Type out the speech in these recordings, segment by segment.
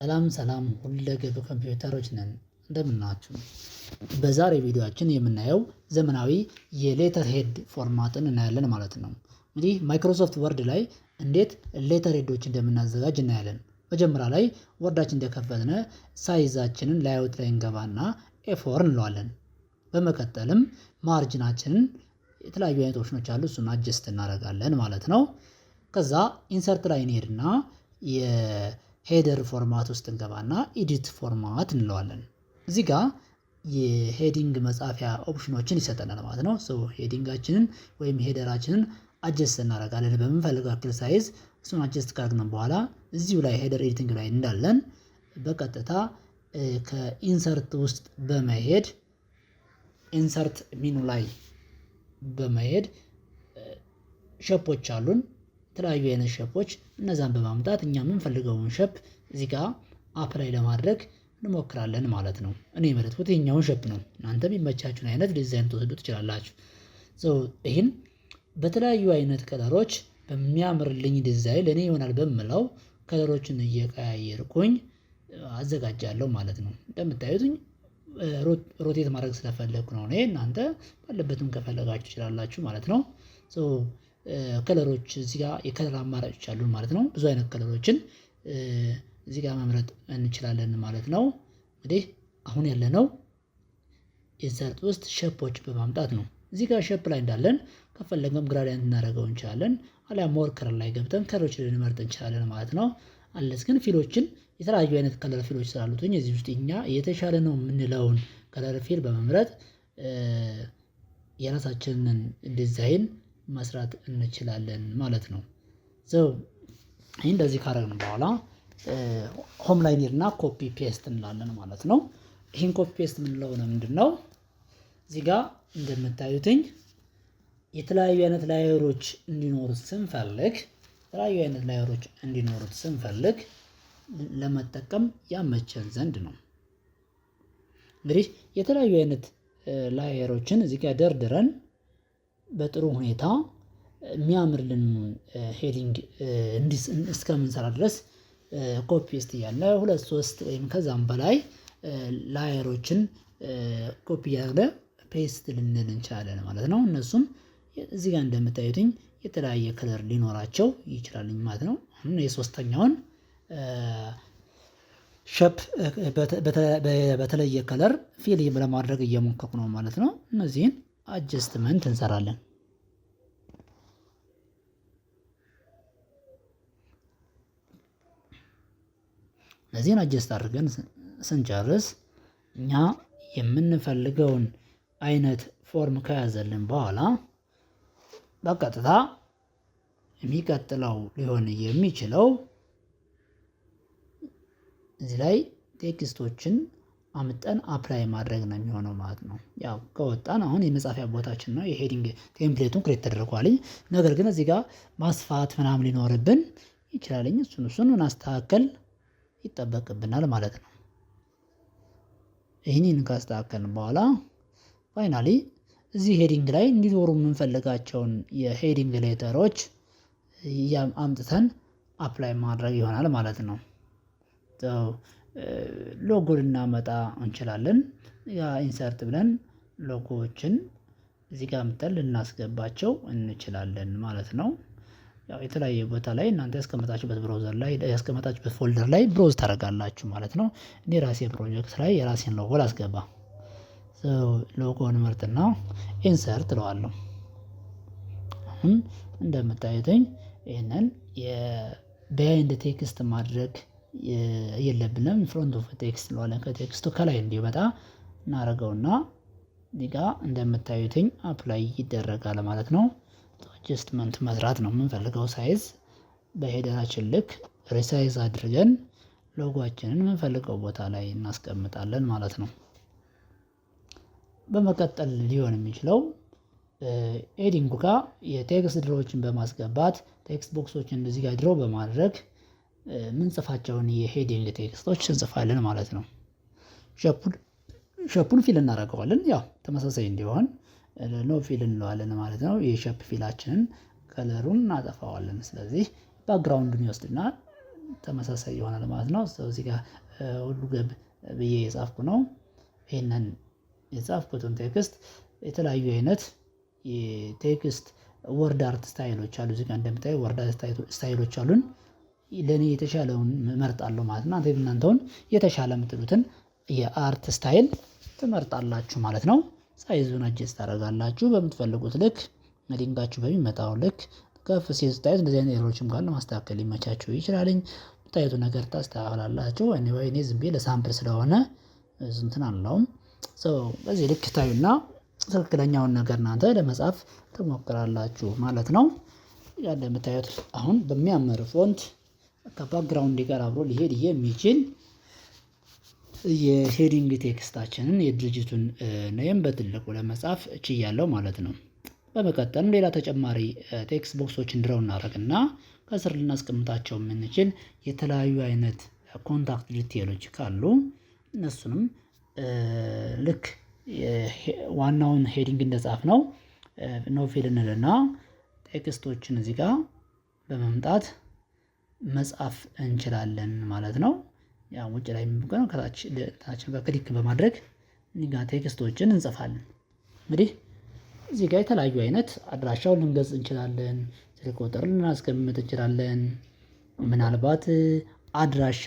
ሰላም ሁለገብ ኮምፒውተሮች ነን እንደምናችሁ። በዛሬ ቪዲዮአችን የምናየው ዘመናዊ የሌተር ሄድ ፎርማትን እናያለን ማለት ነው። እንግዲህ ማይክሮሶፍት ወርድ ላይ እንዴት ሌተር ሄዶች እንደምናዘጋጅ እናያለን። መጀመሪያ ላይ ወርዳችን እንደከፈትነ ሳይዛችንን ላይአውት ላይ እንገባና ኤ4 እንለዋለን። በመቀጠልም ማርጅናችንን የተለያዩ አይነት ኦፕሽኖች አሉ፣ እሱን አጀስት እናደርጋለን ማለት ነው። ከዛ ኢንሰርት ላይ እንሄድና የሄደር ፎርማት ውስጥ እንገባና ኤዲት ፎርማት እንለዋለን። እዚህ ጋር የሄዲንግ መጻፊያ ኦፕሽኖችን ይሰጠናል ማለት ነው። ሶ ሄዲንጋችንን ወይም ሄደራችንን አጀስት እናደርጋለን በምንፈልገው ያክል ሳይዝ። እሱን አጀስት ካደረግን በኋላ እዚሁ ላይ ሄደር ኤዲቲንግ ላይ እንዳለን በቀጥታ ከኢንሰርት ውስጥ በመሄድ ኢንሰርት ሚኑ ላይ በመሄድ ሸፖች አሉን፣ የተለያዩ አይነት ሸፖች። እነዛን በማምጣት እኛ የምንፈልገውን ሸፕ እዚህ ጋር አፕላይ ለማድረግ እንሞክራለን ማለት ነው። እኔ የመረጥኩት ይሄኛውን ሸፕ ነው። እናንተ የሚመቻችሁን አይነት ዲዛይን ትወስዱ ትችላላችሁ። ይህን በተለያዩ አይነት ከለሮች በሚያምርልኝ ዲዛይን ለእኔ ይሆናል በምለው ከለሮችን እየቀያየርኩኝ አዘጋጃለሁ ማለት ነው። እንደምታዩትኝ ሮቴት ማድረግ ስለፈለግኩ ነው። እኔ እናንተ ባለበትም ከፈለጋችሁ ትችላላችሁ ማለት ነው። ከለሮች እዚህ ጋር የከለር አማራጮች አሉን ማለት ነው። ብዙ አይነት ከለሮችን እዚህ ጋር መምረጥ እንችላለን ማለት ነው። እንግዲህ አሁን ያለነው ኢንሰርት ውስጥ ሸፖች በማምጣት ነው። እዚህ ጋር ሸፕ ላይ እንዳለን ከፈለገም ግራዲየንት እናደርገው እንችላለን፣ አሊያ ሞር ከለር ላይ ገብተን ከለሮች ልንመርጥ እንችላለን ማለት ነው። አለስ ግን ፊሎችን የተለያዩ አይነት ከለር ፊሎች ስላሉትኝ እዚህ ውስጥ እኛ የተሻለ ነው የምንለውን ከለር ፊል በመምረጥ የራሳችንን ዲዛይን መስራት እንችላለን ማለት ነው። ይህ እንደዚህ ካደረግን በኋላ ሆም ላይ እንሂድና ኮፒ ፔስት እንላለን ማለት ነው። ይህን ኮፒ ፔስት የምንለው ምንድነው? እዚህ ጋር እንደምታዩትኝ የተለያዩ አይነት ላየሮች እንዲኖሩት ስንፈልግ ለመጠቀም ያመቸን ዘንድ ነው። እንግዲህ የተለያዩ አይነት ላየሮችን እዚህ ጋር ደርድረን በጥሩ ሁኔታ የሚያምርልን ሄዲንግ እስከምንሰራ ድረስ ኮፒ ፔስት እያለ 2-3 ወይም ከዛም በላይ ላየሮችን ኮፒ እያደረግን ፔስት ልንል እንችላለን ማለት ነው። እነሱም እዚህ ጋር እንደምታዩትኝ የተለያየ ከለር ሊኖራቸው ይችላልኝ ማለት ነው። አሁን የሶስተኛውን ሸፕ በተለየ ከለር ፊል ለማድረግ እየሞከርኩ ነው ማለት ነው። እነዚህን አጀስትመንት እንሰራለን። እነዚህን አጀስት አድርገን ስንጨርስ እኛ የምንፈልገውን አይነት ፎርም ከያዘልን በኋላ በቀጥታ የሚቀጥለው ሊሆን የሚችለው እዚህ ላይ ቴክስቶችን አምጠን አፕላይ ማድረግ ነው የሚሆነው ማለት ነው። ያው ከወጣን አሁን የመጻፊያ ቦታችን ነው የሄዲንግ ቴምፕሌቱን ክሬት ተደርጓል። ነገር ግን እዚህ ጋር ማስፋት ምናምን ሊኖርብን ይችላል። እሱን ማስተካከል ይጠበቅብናል ማለት ነው። ይህንን ካስተካከልን በኋላ ፋይናሊ እዚህ ሄዲንግ ላይ እንዲኖሩ የምንፈልጋቸውን የሄዲንግ ሌተሮች አምጥተን አፕላይ ማድረግ ይሆናል ማለት ነው። ሎጎ ልናመጣ እንችላለን። ኢንሰርት ብለን ሎጎዎችን እዚህ ጋር አምጥተን ልናስገባቸው እንችላለን ማለት ነው። ያው የተለያየ ቦታ ላይ እናንተ ያስቀመጣችሁበት ብራውዘር ላይ ያስቀመጣችሁበት ፎልደር ላይ ብሮዝ ታደርጋላችሁ ማለት ነው። እኔ ራሴ ፕሮጀክት ላይ የራሴን ሎጎ ላስገባ። ሎጎውን ምርጥና ኢንሰርት እለዋለሁ። አሁን እንደምታዩትኝ ይህንን የቢሃይንድ ቴክስት ማድረግ የለብንም። ፍሮንት ኦፍ ቴክስት እንለዋለን። ከቴክስቱ ከላይ እንዲመጣ እናደርገውና እዚህ ጋር እንደምታዩትኝ አፕላይ ይደረጋል ማለት ነው። አጀስትመንት መስራት ነው የምንፈልገው ሳይዝ በሄደራችን ልክ ሪሳይዝ አድርገን ሎጓችንን የምንፈልገው ቦታ ላይ እናስቀምጣለን ማለት ነው። በመቀጠል ሊሆን የሚችለው ኤዲንጉ ጋር የቴክስት ድሮዎችን በማስገባት ቴክስት ቦክሶችን እንደዚህ ጋር ድሮ በማድረግ ምንጽፋቸውን የሄዲንግ ቴክስቶች እንጽፋለን ማለት ነው። ሸፑን ፊል እናደርገዋለን። ያው ተመሳሳይ እንዲሆን ኖ ፊል እንለዋለን ማለት ነው። የሸፕ ፊላችንን ከለሩን እናጠፋዋለን። ስለዚህ ባክግራውንዱን ይወስድና ተመሳሳይ ይሆናል ማለት ነው። እዚህ ጋር ሁሉ ገብ ብዬ የጻፍኩ ነው። ይሄንን የጻፍኩትን ቴክስት የተለያዩ አይነት የቴክስት ወርድ አርት ስታይሎች አሉ። እዚህ ጋር እንደምታዩ ወርድ አርት ስታይሎች አሉን። ለኔ የተሻለውን እመርጣለሁ ማለት ነው። እናንተውን የተሻለ የምትሉትን የአርት ስታይል ትመርጣላችሁ ማለት ነው። ሳይዙን አጀስት ታደርጋላችሁ በምትፈልጉት ልክ ሄዲንጋችሁ በሚመጣው ልክ ከፍ ሲል ስታዩት እንደዚህ አይነት ኤረሮችም ካሉ ማስተካከል ሊመቻችሁ ይችላልኝ። የምታዩት ነገር ታስተካክላላችሁ። እኔ ዝም ብዬ ለሳምፕል ስለሆነ እንትን አልለውም። በዚህ ልክ ታዩና ትክክለኛውን ነገር እናንተ ለመጻፍ ትሞክራላችሁ ማለት ነው። ያለ የምታዩት አሁን በሚያምር ፎንት ከባክግራውንድ ጋር አብሮ ሊሄድ የሚችል የሄዲንግ ቴክስታችንን የድርጅቱን ኔም በትልቁ ለመጻፍ ችያለሁ ማለት ነው። በመቀጠልም ሌላ ተጨማሪ ቴክስት ቦክሶችን ድረው እናደርግና ከስር ልናስቀምጣቸው የምንችል የተለያዩ አይነት ኮንታክት ዲቴሎች ካሉ እነሱንም ልክ ዋናውን ሄዲንግ እንደጻፍነው ኖቬል እንልና ቴክስቶችን እዚህ ጋር በመምጣት መጻፍ እንችላለን ማለት ነው። ያው ውጭ ላይ የሚሆነው ከታች ጋር ክሊክ በማድረግ እዚህ ጋር ቴክስቶችን እንጽፋለን። እንግዲህ እዚህ ጋር የተለያዩ አይነት አድራሻውን ልንገልጽ እንችላለን። ስልክ ቁጥር ልናስቀምጥ እንችላለን። ምናልባት አድራሻ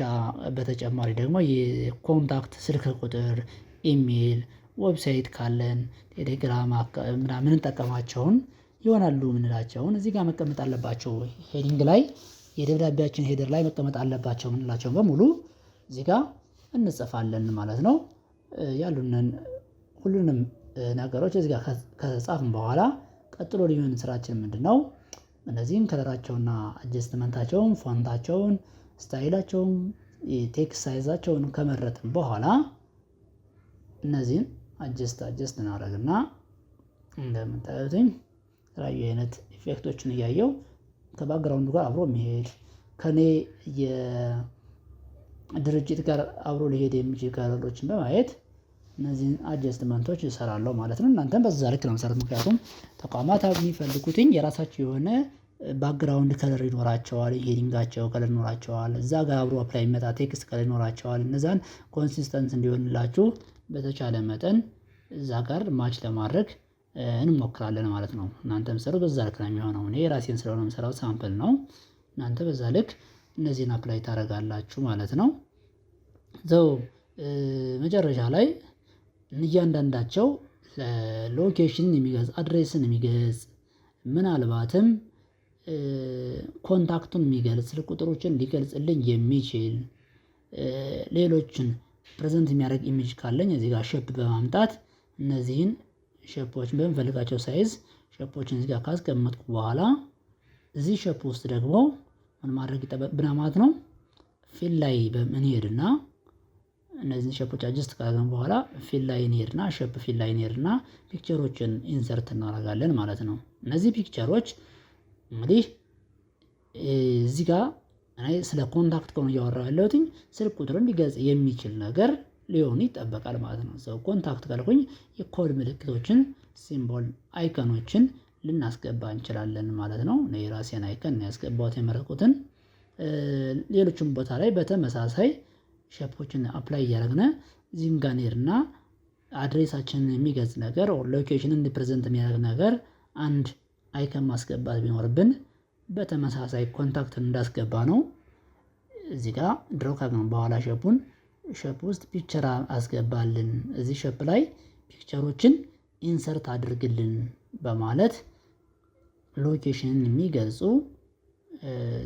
በተጨማሪ ደግሞ የኮንታክት ስልክ ቁጥር፣ ኢሜል፣ ዌብሳይት ካለን ቴሌግራም ምናምን እንጠቀማቸውን ይሆናሉ የምንላቸውን እዚህ ጋር መቀመጥ አለባቸው። ሄዲንግ ላይ የደብዳቤያችን ሄደር ላይ መቀመጥ አለባቸው የምንላቸውን በሙሉ እዚህ ጋር እንጽፋለን ማለት ነው። ያሉንን ሁሉንም ነገሮች እዚህ ጋር ከጻፍን በኋላ ቀጥሎ ሊሆን ስራችን ምንድነው? እነዚህን ከለራቸውና አጀስትመንታቸውን፣ ፎንታቸውን፣ ስታይላቸውን፣ የቴክስት ሳይዛቸውን ከመረጥን በኋላ እነዚህን አጀስት እናደርግና እንደምታዩትኝ የተለያዩ አይነት ኢፌክቶችን እያየው ከባክግራውንዱ ጋር አብሮ የሚሄድ ከኔ የድርጅት ጋር አብሮ ሊሄድ የሚችል ከለሮችን በማየት እነዚህን አጀስትመንቶች እሰራለሁ ማለት ነው። እናንተም በዛ ልክ ነው የምሰሩት። ምክንያቱም ተቋማት የሚፈልጉትኝ የራሳቸው የሆነ ባክግራውንድ ከለር ይኖራቸዋል። ሄዲንጋቸው ከለር ይኖራቸዋል። እዛ ጋር አብሮ አፕላይ የሚመጣ ቴክስት ከለር ይኖራቸዋል። እነዛን ኮንሲስተንት እንዲሆንላችሁ በተቻለ መጠን እዛ ጋር ማች ለማድረግ እንሞክራለን ማለት ነው። እናንተ የምትሰሩት በዛ ልክ ነው የሚሆነው። እኔ ራሴን ስለሆነ የምሰራው ሳምፕል ነው። እናንተ በዛ ልክ እነዚህን አፕላይ ታደርጋላችሁ ማለት ነው። መጨረሻ ላይ እያንዳንዳቸው ሎኬሽንን የሚገልጽ አድሬስን የሚገልጽ ምናልባትም ኮንታክቱን የሚገልጽ ስልክ ቁጥሮችን ሊገልጽልኝ የሚችል ሌሎችን ፕሬዘንት የሚያደርግ ኢሜጅ ካለኝ እዚህ ጋር ሼፕ በማምጣት እነዚህን ሼፖችን በምፈልጋቸው ሳይዝ ሼፖችን እዚህ ጋር ካስቀመጥኩ በኋላ እዚህ ሼፕ ውስጥ ደግሞ ምን ማድረግ ይጠበቅብናል ማለት ነው። ፊል ላይ እንሄድና እነዚህን ሼፖች አጀስት ካደረግን በኋላ ፊል ላይ እንሄድና ሼፕ ፊል ላይ እንሄድና ፒክቸሮችን ኢንሰርት እናደርጋለን ማለት ነው። እነዚህ ፒክቸሮች እንግዲህ እዚህ ጋር እኔ ስለ ኮንታክት ከሆነ እያወራሁ ያለሁት ስልክ ቁጥርን ሊገልጽ የሚችል ነገር ሊሆን ይጠበቃል ማለት ነው። ኮንታክት ካልኩኝ የኮድ ምልክቶችን፣ ሲምቦል አይከኖችን ልናስገባ እንችላለን ማለት ነው። እኔ የራሴን አይከን ያስገባሁት የመረጥኩትን። ሌሎችም ቦታ ላይ በተመሳሳይ ሼፖችን አፕላይ እያደረግን እዚህም ጋር እንሄድና አድሬሳችንን የሚገልጽ ነገር ሎኬሽንን ሪፕሬዘንት የሚያደርግ ነገር አንድ አይከን ማስገባት ቢኖርብን በተመሳሳይ ኮንታክትን እንዳስገባ ነው። እዚህ ጋር ድሮ ካገኘን በኋላ ሼፕ ውስጥ ፒክቸር አስገባልን፣ እዚህ ሼፕ ላይ ፒክቸሮችን ኢንሰርት አድርግልን በማለት ሎኬሽንን የሚገልጹ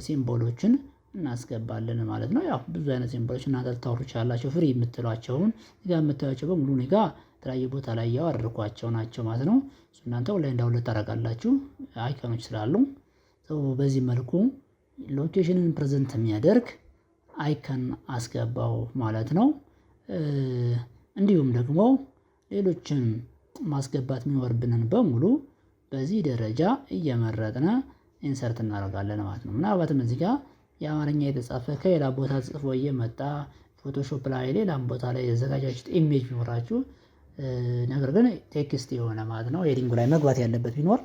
ሲምቦሎችን እናስገባለን ማለት ነው። ያው ብዙ አይነት ሲምቦሎች እናንተ ልታወሩ ትችላላችሁ። ፍሪ የምትሏቸውን እዚህ ጋር የምታዩቸው በሙሉ እኔ ጋር የተለያየ ቦታ ላይ ያወረድኳቸው ናቸው ማለት ነው። እናንተ ኦንላይን ዳውንሎድ ታደርጋላችሁ አይከኖች ስላሉ። በዚህ መልኩ ሎኬሽንን ፕሬዘንት የሚያደርግ አይከን አስገባው ማለት ነው። እንዲሁም ደግሞ ሌሎችን ማስገባት የሚኖርብንን በሙሉ በዚህ ደረጃ እየመረጥን ኢንሰርት እናደርጋለን ማለት ነው። ምናልባትም እዚህ ጋር የአማርኛ የተጻፈ ከሌላ ቦታ ጽፎ እየመጣ ፎቶሾፕ ላይ ሌላም ቦታ ላይ ያዘጋጃችሁት ኢሜጅ ቢኖራችሁ ነገር ግን ቴክስት የሆነ ማለት ነው ሄዲንጉ ላይ መግባት ያለበት ቢኖር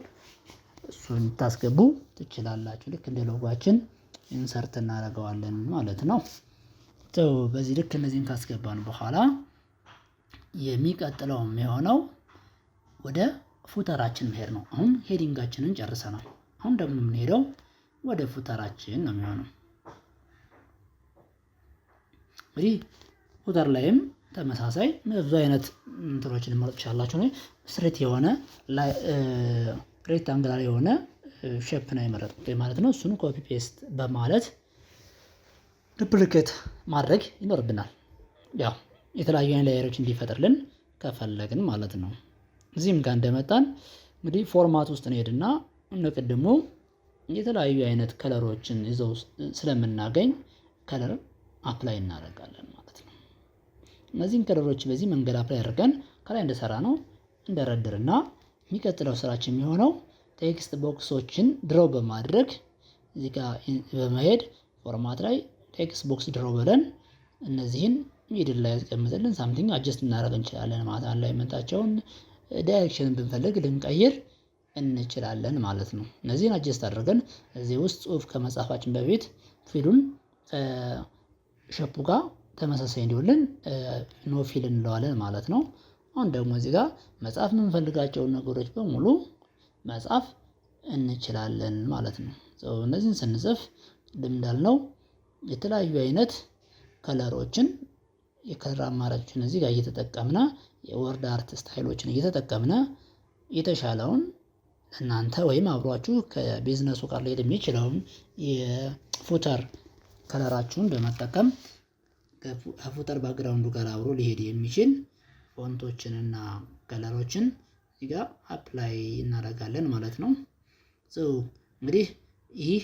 እሱን ታስገቡ ትችላላችሁ። ልክ እንደ ሎጓችን ኢንሰርት እናደርገዋለን ማለት ነው። በዚህ ልክ እነዚህን ካስገባን በኋላ የሚቀጥለው የሚሆነው ወደ ፉተራችን መሄድ ነው። አሁን ሄዲንጋችንን ጨርሰናል። አሁን ደግሞ የምንሄደው ወደ ፉተራችን ነው የሚሆነው። እንግዲህ ፉተር ላይም ተመሳሳይ ብዙ አይነት እንትኖችን ልመርጥ ትችላላችሁ። ስትሬት የሆነ ሬክታንግላር የሆነ ሼፕ ነው የመረጥኩት ማለት ነው። እሱን ኮፒ ፔስት በማለት ዱፕሊኬት ማድረግ ይኖርብናል። ያው የተለያዩ አይነት ላየሮች እንዲፈጥርልን ከፈለግን ማለት ነው። እዚህም ጋር እንደመጣን እንግዲህ ፎርማት ውስጥ እንሄድና እንደቀድሞ የተለያዩ አይነት ከለሮችን ይዘው ስለምናገኝ ከለር አፕላይ እናደርጋለን ማለት ነው። እነዚህን ከለሮች በዚህ መንገድ አፕላይ አድርገን ከላይ እንደሰራ ነው እንደረድርና የሚቀጥለው ስራችን የሚሆነው ቴክስት ቦክሶችን ድሮው በማድረግ እዚህ ጋር በመሄድ ፎርማት ላይ ቴክስት ቦክስ ድሮው ብለን እነዚህን ሚድል ላይ ያስቀምጥልን ሳምቲንግ አጀስት እናደርግ እንችላለን ማለት ነው። አላይመንታቸውን ዳይሬክሽን ብንፈልግ ልንቀይር እንችላለን ማለት ነው። እነዚህን አጀስት አድርገን እዚህ ውስጥ ጽሁፍ ከመጻፋችን በፊት ፊሉን ሸፑ ጋር ተመሳሳይ እንዲሆንልን ኖ ፊል እንለዋለን ማለት ነው። አሁን ደግሞ እዚህ ጋር መጻፍ የምንፈልጋቸውን ነገሮች በሙሉ መጻፍ እንችላለን ማለት ነው። እነዚህን ስንጽፍ ቅድም እንዳልነው የተለያዩ አይነት ከለሮችን የከለር አማራጮችን እዚህ ጋር እየተጠቀምነ የወርድ አርት ስታይሎችን እየተጠቀምነ የተሻለውን እናንተ ወይም አብሯችሁ ከቢዝነሱ ጋር ሊሄድ የሚችለውን የፉተር ከለራችሁን በመጠቀም ከፉተር ባክግራውንዱ ጋር አብሮ ሊሄድ የሚችል ፎንቶችንና ከለሮችን እዚህ ጋር አፕላይ እናደርጋለን ማለት ነው። እንግዲህ ይህ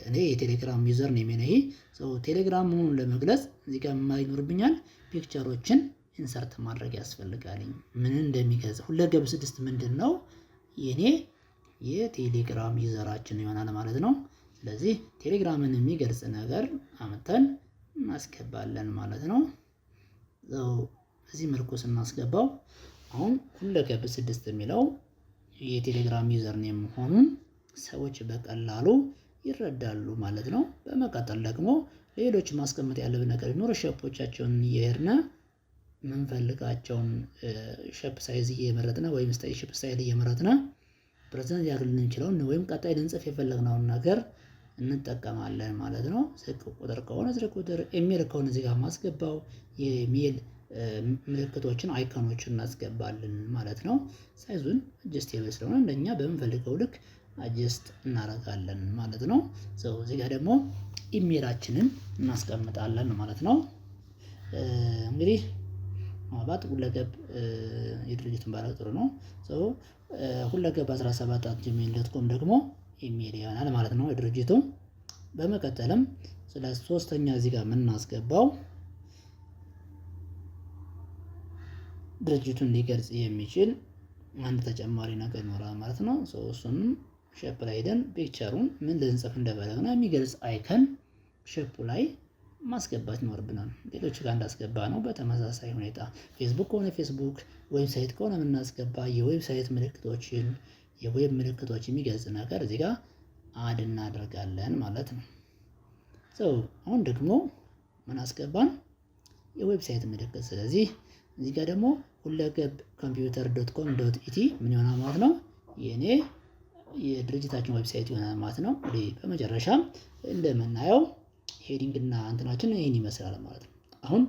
እኔ የቴሌግራም ዩዘር ኔም ነው። ይሄ ቴሌግራም መሆኑን ለመግለጽ እዚህ ጋር የማይኖርብኛል ፒክቸሮችን ኢንሰርት ማድረግ ያስፈልጋል። ምን እንደሚገልጽ ሁለገብ 6 ምንድነው የኔ የቴሌግራም ዩዘራችን ይሆናል ማለት ነው። ስለዚህ ቴሌግራምን የሚገልጽ ነገር አመተን እናስገባለን ማለት ነው። እዚህ መልኩ ስናስገባው አሁን ሁለገብ 6 የሚለው የቴሌግራም ዩዘር ኔም መሆኑን ሰዎች በቀላሉ ይረዳሉ ማለት ነው። በመቀጠል ደግሞ ሌሎች ማስቀመጥ ያለብን ነገር ቢኖር ሼፖቻቸውን እየሄድን የምንፈልጋቸውን ሼፕ ሳይዝ እየመረጥን ወይም ሼፕ ስታይል እየመረጥን ፕሬዘንት ያደርግልን እንችላለን ወይም ቀጣይ ልንጽፍ የፈለግነውን ነገር እንጠቀማለን ማለት ነው። ስልክ ቁጥር ከሆነ ስልክ ቁጥር፣ ኢሜል ከሆነ እዚህ ጋር ማስገባው የኢሜል ምልክቶችን አይኮኖችን እናስገባለን ማለት ነው። ሳይዙን አጀስቴብል ስለሆነ እንደኛ በምንፈልገው ልክ አጀስት እናደርጋለን ማለት ነው። እዚህ ጋር ደግሞ ኢሜላችንን እናስቀምጣለን ማለት ነው። እንግዲህ ማባጥ ሁለገብ የድርጅቱን ባለ ጥሩ ነው። ሁለገብ 17@gmail.com ደግሞ ኢሜል ይሆናል ማለት ነው የድርጅቱ። በመቀጠልም ስለ ሶስተኛ እዚህ ጋር የምናስገባው ድርጅቱን ሊገልጽ የሚችል አንድ ተጨማሪ ነገር ይኖራል ማለት ነው። እሱንም ሼፕ ላይ ሄደን ፒክቸሩን ምን ልንጽፍ እንደፈለግን የሚገልጽ አይከን ሼፑ ላይ ማስገባት ይኖርብናል። ሌሎች ጋር እንዳስገባ ነው በተመሳሳይ ሁኔታ ፌስቡክ ከሆነ ፌስቡክ፣ ዌብሳይት ከሆነ የምናስገባ የዌብሳይት ምልክቶችን የዌብ ምልክቶች የሚገልጽ ነገር እዚህ ጋር አድ እናደርጋለን ማለት ነው። አሁን ደግሞ ምን አስገባን? የዌብሳይት ምልክት። ስለዚህ እዚህ ጋር ደግሞ ሁለገብ computer.com.et ምን ይሆናል ማለት ነው የኔ የድርጅታችን ዌብሳይት ይሆናል ማለት ነው። በመጨረሻም እንደምናየው ሄዲንግ እና እንትናችን ይሄን ይመስላል ማለት ነው። አሁን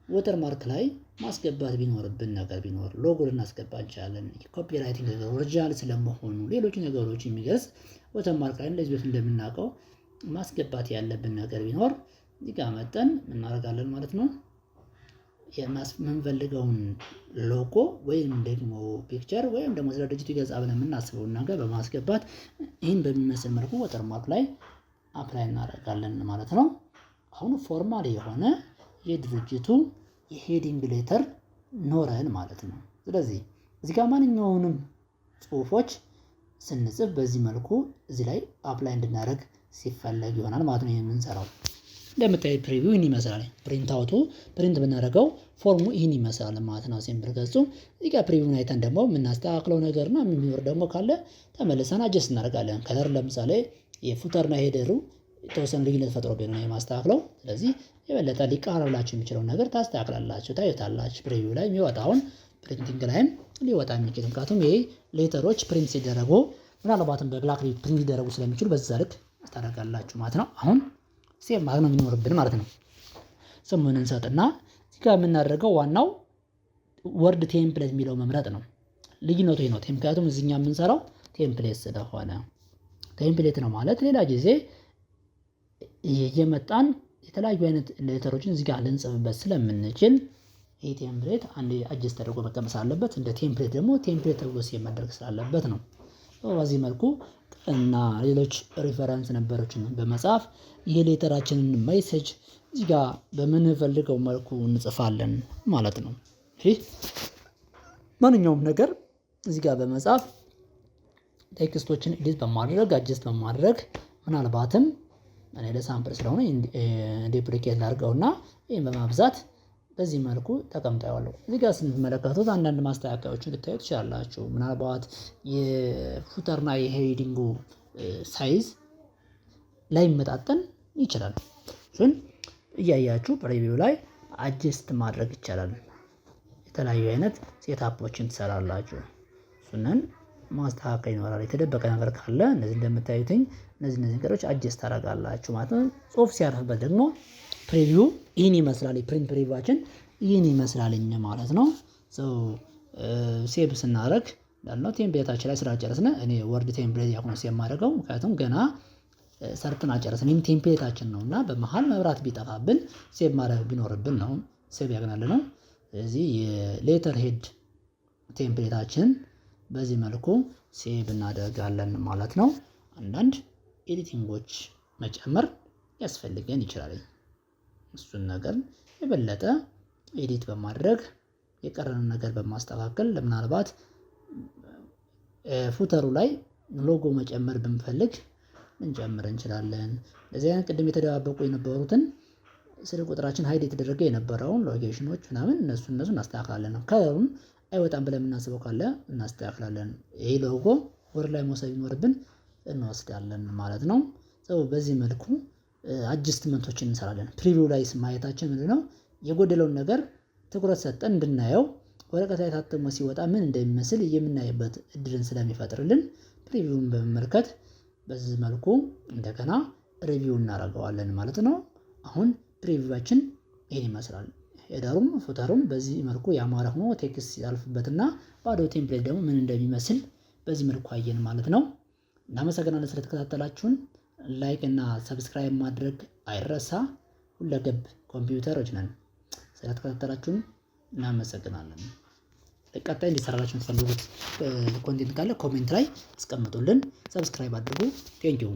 ወተርማርክ ላይ ማስገባት ቢኖርብን ነገር ቢኖር ሎጎ ልናስገባ እንችላለን። ኮፒራይቲንግ ነገር ኦሪጂናል ስለመሆኑ ሌሎች ነገሮች የሚገልጽ ወተርማርክ ላይ እንደዚህ በፊት እንደምናውቀው ማስገባት ያለብን ነገር ቢኖር እዚህ ጋር መጠን እናደርጋለን ማለት ነው። የምንፈልገውን ሎጎ ወይም ደግሞ ፒክቸር ወይም ደግሞ ስለ ድርጅቱ ይገልጻል ብለን የምናስበውን ነገር በማስገባት ይህን በሚመስል መልኩ ወተርማርክ ላይ አፕላይ እናደርጋለን ማለት ነው። አሁን ፎርማል የሆነ የድርጅቱ የሄዲንግ ሌተር ኖረን ማለት ነው። ስለዚህ እዚህ ጋር ማንኛውንም ጽሁፎች ስንጽፍ በዚህ መልኩ እዚህ ላይ አፕላይ እንድናደርግ ሲፈለግ ይሆናል ማለት ነው የምንሰራው። እንደምታዩት ፕሪቪው ይህን ይመስላል። ፕሪንት አውቱ ፕሪንት ብናደርገው ፎርሙ ይህን ይመስላል ማለት ነው። ሲምፕል ገጹ እዚህ ጋር ፕሪቪውን አይተን ደግሞ የምናስተካክለው ነገር እና የሚኖር ደግሞ ካለ ተመልሰን አጀስት እናደርጋለን። ከለር ለምሳሌ የፉተርና ሄደሩ የተወሰነ ልዩነት ፈጥሮብኝ ነው የማስተካክለው። ስለዚህ የበለጠ ሊቀራረብላችሁ የሚችለውን ነገር ታስተካክላላችሁ፣ ታዩታላችሁ። ፕሪቪው ላይ የሚወጣውን ፕሪንቲንግ ላይም ሊወጣ የሚችል ምክንያቱም ይሄ ሌተሮች ፕሪንት ሲደረጉ ምናልባትም በብላክ ፕሪንት ሊደረጉ ስለሚችሉ በዛ ልክ ታደርጋላችሁ ማለት ነው። አሁን ሴቭ ማለት ነው የሚኖርብን ማለት ነው። ስሙን እንሰጥና እዚህ ጋር የምናደርገው ዋናው ወርድ ቴምፕሌት የሚለው መምረጥ ነው። ልዩነቱ ይሄ ነው። ምክንያቱም እዚህኛ የምንሰራው ቴምፕሌት ስለሆነ ቴምፕሌት ነው ማለት ሌላ ጊዜ እየመጣን የተለያዩ አይነት ሌተሮችን እዚህ ጋር ልንጽፍበት ስለምንችል ይሄ ቴምፕሌት አንዴ አጀስት ተደርጎ መቀመጥ አለበት። እንደ ቴምፕሌት ደግሞ ቴምፕሌት ተብሎ መደረግ ስላለበት ነው። በዚህ መልኩ እና ሌሎች ሪፈረንስ ነምበሮችን በመጻፍ የሌተራችንን ሜሴጅ እዚህ ጋር በምንፈልገው መልኩ እንጽፋለን ማለት ነው። እሺ ማንኛውም ነገር እዚህ ጋር በመጻፍ ቴክስቶችን ኤዲት በማድረግ አጀስት በማድረግ ምናልባትም እኔ ለሳምፕል ስለሆነ ዲፕሊኬት ላድርገውና ይሄን በማብዛት በዚህ መልኩ ተቀምጠዋለሁ። እዚህ ጋር ስንመለከቱት አንዳንድ ማስተካከያዎችን ልታዩ ትችላላችሁ። ምናልባት የፉተርና የሄዲንጉ ሳይዝ ላይመጣጠን ይችላል። እሱን እያያችሁ ፕሪቪው ላይ አጀስት ማድረግ ይቻላል። የተለያዩ አይነት ሴታፖችን ትሰራላችሁ። እሱንን ማስተካከል ይኖራል። የተደበቀ ነገር ካለ እነዚህ እንደምታዩትኝ እነዚህ ነገሮች አጀስት ታደርጋላችሁ ማለት ነው። ጽሁፍ ሲያርፍበት ደግሞ ፕሪቪው ይህን ይመስላል። ፕሪንት ፕሪቪዋችን ይህን ይመስላልኝ ማለት ነው። ሴቭ ስናደርግ እንዳልነው ቴምፕሌታችን ላይ ስላልጨረስን እኔ ወርድ ቴምፕሌት ያኩን ሴቭ የማደርገው ምክንያቱም ገና ሰርተን አልጨረስንም። ይህም ቴምፕሌታችን ነው እና በመሀል መብራት ቢጠፋብን ሴቭ ማድረግ ቢኖርብን ነው ሴቭ ያገናል ነው። ስለዚህ የሌተር ሄድ ቴምፕሌታችን በዚህ መልኩ ሴቭ እናደርጋለን ማለት ነው። አንዳንድ ኤዲቲንጎች መጨመር ያስፈልገን ይችላል። እሱን ነገር የበለጠ ኤዲት በማድረግ የቀረንን ነገር በማስተካከል ምናልባት ፉተሩ ላይ ሎጎ መጨመር ብንፈልግ እንጨምር እንችላለን። ለዚህ አይነት ቅድም የተደባበቁ የነበሩትን ስልክ ቁጥራችን ሃይድ የተደረገ የነበረውን ሎኬሽኖች ምናምን እነሱን እናስተካክላለን ነው። ከለሩን አይወጣም ብለን የምናስበው ካለ እናስተካክላለን። ይሄ ሎጎ ወር ላይ መውሰድ ቢኖርብን እንወስዳለን ማለት ነው። በዚህ መልኩ አጀስትመንቶችን እንሰራለን። ፕሪቪው ላይ ማየታችን ምንድነው የጎደለውን ነገር ትኩረት ሰጠን እንድናየው ወረቀት ላይ ታትሞ ሲወጣ ምን እንደሚመስል የምናይበት እድልን ስለሚፈጥርልን ፕሪቪውን በመመልከት በዚህ መልኩ እንደገና ሪቪው እናደርገዋለን ማለት ነው። አሁን ፕሪቪዋችን ይሄን ይመስላል። ሄደሩም ፉተሩም በዚህ መልኩ ያማረ ሆኖ ቴክስት ያልፍበትና ባዶ ቴምፕሌት ደግሞ ምን እንደሚመስል በዚህ መልኩ አየን ማለት ነው። እናመሰግናለን ስለተከታተላችሁን። ላይክ እና ሰብስክራይብ ማድረግ አይረሳ። ሁለገብ ኮምፒውተሮች ነን። ስለተከታተላችሁን እናመሰግናለን። ቀጣይ እንዲሰራላችሁ የምትፈልጉት ኮንቴንት ካለ ኮሜንት ላይ አስቀምጡልን። ሰብስክራይብ አድርጉ። ቴንኪው